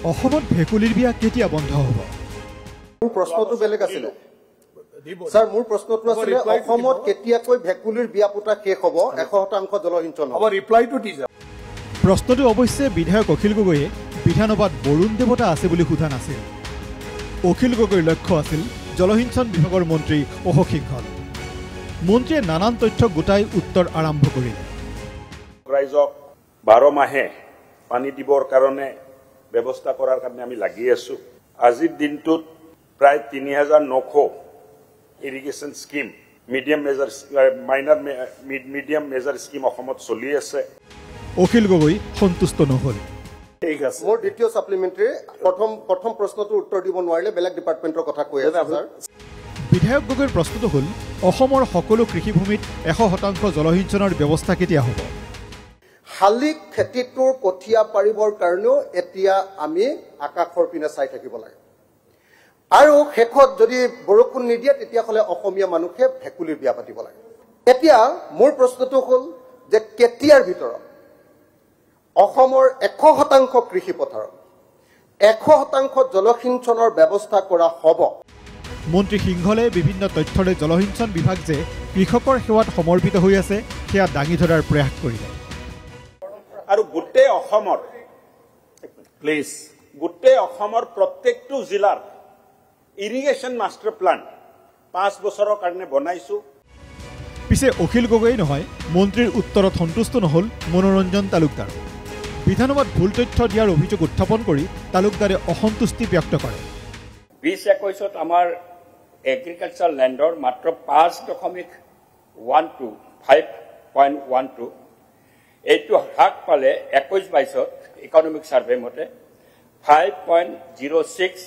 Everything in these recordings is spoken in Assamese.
অসমত ভেকুলীৰ বিয়া কেতিয়া বন্ধ হ'ব? মোৰ প্ৰশ্নটো বেলেগ আছিল স্যাৰ। মোৰ প্ৰশ্নটো আছিল অসমত কেতিয়াকৈ ভেকুলীৰ বিয়া পতা শেষ হ'ব, 100% জলসিঞ্চন হ'ব? প্ৰশ্নটো অৱশ্যে বিধায়ক অখিল গগৈয়ে বিধানসভাত বৰুণ দেৱতা আছে বুলি সোধা নাছিল। অখিল গগৈৰ লক্ষ্য আছিল জলসিঞ্চন বিভাগৰ মন্ত্ৰী অশোক সিংহল। মন্ত্ৰীয়ে নানান তথ্য গোটাই উত্তৰ আৰম্ভ কৰিলে। ৰাইজক 12 মাহে পানী দিবৰ কাৰণে ব্যৱস্থা কৰাৰ কাৰণে আমি লাগি আছো। আজিৰ দিনটোত প্ৰায় 3900 irrigation scheme medium major scheme অসমত চলি আছে। অখিল গগৈ সন্তুষ্ট নহল। ঠিক আছে, মোৰ দ্বিতীয় সাপ্লিমেণ্টাৰী প্ৰথম প্ৰশ্নটোৰ উত্তৰ দিব নোৱাৰিলে বেলেগ ডিপাৰ্টমেণ্টৰ কথা কৈ আছে স্যাৰ। বিধায়ক গগৈৰ প্ৰশ্নটো হ'ল অসমৰ সকলো কৃষিভূমিত 100% জলসিঞ্চনৰ ব্যৱস্থা কেতিয়া হ'ব? শালিক খেতিটোৰ কঠীয়া পাৰিবৰ কাৰণেও এতিয়া আমি আকাশৰ পিনে চাই থাকিব লাগে, আৰু শেষত যদি বৰষুণ নিদিয়ে তেতিয়াহ'লে অসমীয়া মানুহে ভেকুলীৰ বিয়া পাতিব লাগে। এতিয়া মোৰ প্ৰশ্নটো হ'ল যে কেতিয়াৰ ভিতৰত অসমৰ 100% কৃষি পথাৰত 100% জলসিঞ্চনৰ ব্যৱস্থা কৰা হ'ব? মন্ত্ৰী সিংহলে বিভিন্ন তথ্যৰে জলসিঞ্চন বিভাগ যে কৃষকৰ সেৱাত সমৰ্পিত হৈ আছে সেয়া দাঙি ধৰাৰ প্ৰয়াস কৰিলে। আৰু গোটেই অসমৰ প্ৰত্যেকটো জিলাৰ ইৰিগেশ্যন মাষ্টাৰ প্লান 5 বছৰৰ কাৰণে বনাইছো। পিছে অখিল গগৈ নহয়, মন্ত্ৰীৰ উত্তৰত সন্তুষ্ট নহল মনোৰঞ্জন তালুকদাৰ। বিধানসভাত ভুল তথ্য দিয়াৰ অভিযোগ উত্থাপন কৰি তালুকদাৰে অসন্তুষ্টি ব্যক্ত কৰে। 2021 আমাৰ এগ্ৰিকালচাৰ লেণ্ডৰ মাত্ৰ 5.12 এইটো হ্ৰাস পালে 21-22 ইকনমিক ছাৰ্ভে মতে 5.06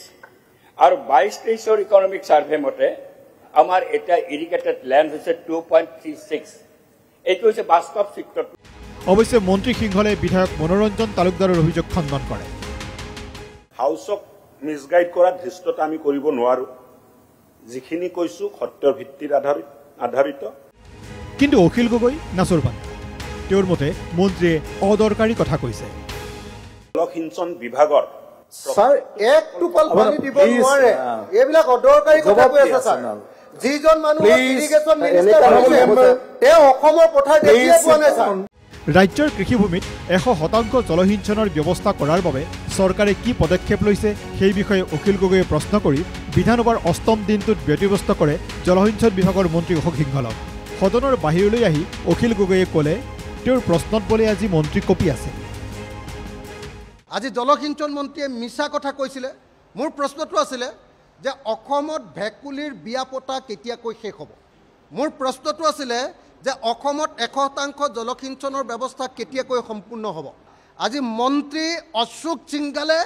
আৰু 22-23 ইকনমিক ছাৰ্ভে মতে আমাৰ এটা ইৰিগেটেড লেণ্ড হৈছে 2.36। এইটো হৈছে বাস্তৱ চিত্ৰ। অৱশ্যে মন্ত্ৰী সিংহলে বিধায়ক মনোৰঞ্জন তালুকদাৰৰ অভিযোগ খণ্ডন কৰে। হাউচক মিছগাইড কৰাৰ ধৃষ্টতা আমি কৰিব নোৱাৰো। যিখিনি কৈছো সত্যৰ ভিত্তিত আধাৰিত। কিন্তু অখিল গগৈ নাচৰবান্ধা। তেওঁৰ মতে মন্ত্ৰীয়ে অদৰকাৰী কথা কৈছে। জলসিঞ্চন বিভাগৰ স্যাৰ এক টোপাল পানী দিব নোৱাৰে, এইবিলাক অদৰকাৰী কথা কৈ আছে স্যাৰ। যিজন মানুহ ইৰিগেশ্যন মিনিষ্টাৰ হৈছে তেওঁ অসমৰ পথাৰ দেখিয়ে পোৱা নাই স্যাৰ। ৰাজ্যৰ কৃষিভূমিত 100% জলসিঞ্চনৰ ব্যৱস্থা কৰাৰ বাবে চৰকাৰে কি পদক্ষেপ লৈছে সেই বিষয়ে অখিল গগৈয়ে প্ৰশ্ন কৰি বিধানসভাৰ 8ম দিনটোত ব্যতিব্যস্ত কৰে জলসিঞ্চন বিভাগৰ মন্ত্ৰী অশোক সিংহলক। সদনৰ বাহিৰলৈ আহি অখিল গগৈয়ে ক'লে তেওঁৰ প্ৰশ্নত বোলে আজি মন্ত্ৰী কপি আছে। আজি জলসিঞ্চন মন্ত্ৰীয়ে মিছা কথা কৈছিলে। মোৰ প্ৰশ্নটো আছিলে যে অসমত ভেকুলীৰ বিয়া পতা কেতিয়াকৈ শেষ হ'ব? মোৰ প্ৰশ্নটো আছিলে যে অসমত 100% জলসিঞ্চনৰ ব্যৱস্থা কেতিয়াকৈ সম্পূৰ্ণ হ'ব? আজি মন্ত্ৰী অশোক সিংহলে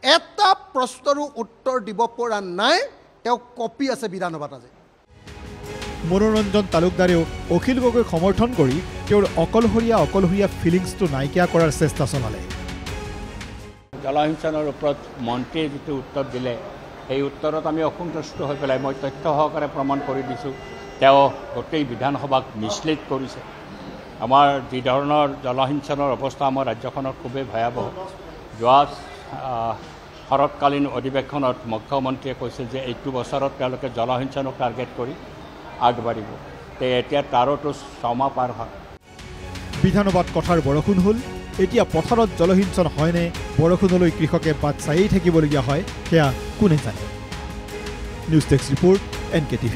এটা প্ৰশ্নৰো উত্তৰ দিব পৰা নাই। তেওঁ কপি আছে বিধানসভাত। আজি মনোৰঞ্জন তালুকদাৰেও অখিল গগৈক সমৰ্থন কৰি তেওঁৰ অকলশৰীয়া ফিলিংছটো নাইকিয়া কৰাৰ চেষ্টা চলালে। জলসিঞ্চনৰ ওপৰত মন্ত্ৰীয়ে যিটো উত্তৰ দিলে সেই উত্তৰত আমি অসন্তুষ্ট হৈ পেলাই মই তথ্য সহকাৰে প্ৰমাণ কৰি দিছোঁ তেওঁ গোটেই বিধানসভাক মিছলিড কৰিছে। আমাৰ যি ধৰণৰ জলসিঞ্চনৰ অৱস্থা আমাৰ ৰাজ্যখনৰ খুবেই ভয়াৱহ। যোৱা শৰৎকালীন অধিৱেশনত মুখ্যমন্ত্ৰীয়ে কৈছিল যে এইটো বছৰত তেওঁলোকে জলসিঞ্চনক টাৰ্গেট কৰি আগবাঢ়িব। এতিয়া তাৰোতো 6 মাহ পাৰ হয়। বিধানসভাত কথাৰ বৰষুণ হ'ল। এতিয়া পথাৰত জলসিঞ্চন হয়নে বৰষুণলৈ কৃষকে বাট চায়েই থাকিবলগীয়া হয় সেয়া কোনে জানে। News desk report NKTV।